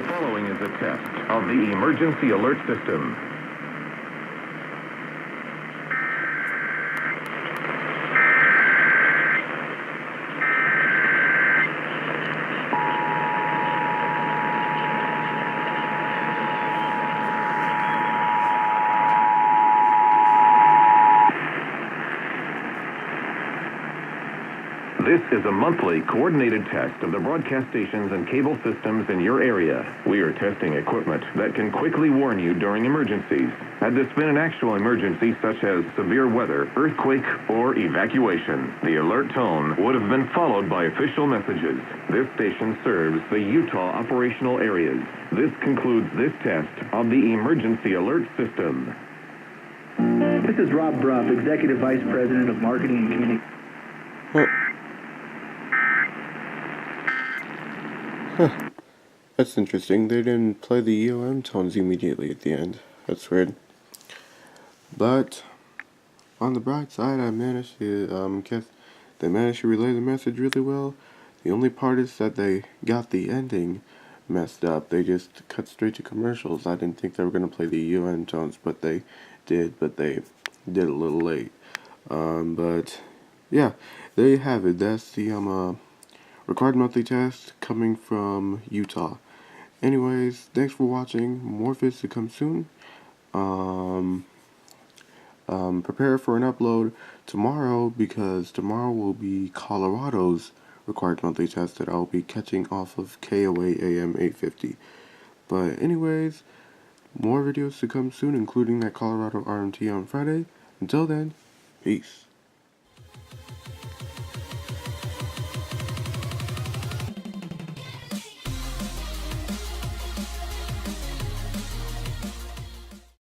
following is a test of the emergency alert system. This is a monthly coordinated test of the broadcast stations and cable systems in your area. We are testing equipment that can quickly warn you during emergencies. Had this been an actual emergency such as severe weather, earthquake, or evacuation, the alert tone would have been followed by official messages. This station serves the Utah operational areas. This concludes this test of the emergency alert system. This is Rob Bruff, Executive Vice President of Marketing and Communications. That's interesting. They didn't play the EOM tones immediately at the end. That's weird. But on the bright side, I managed to they managed to relay the message really well. The only part is that they got the ending messed up. They just cut straight to commercials. I didn't think they were gonna play the EOM tones, but they did. But they did a little late. But yeah, there you have it. That's the required monthly test coming from Utah. Anyways, thanks for watching. More vids to come soon. Prepare for an upload tomorrow, because tomorrow will be Colorado's required monthly test that I'll be catching off of KOA AM 850. But anyways, more videos to come soon, including that Colorado RMT on Friday. Until then, peace.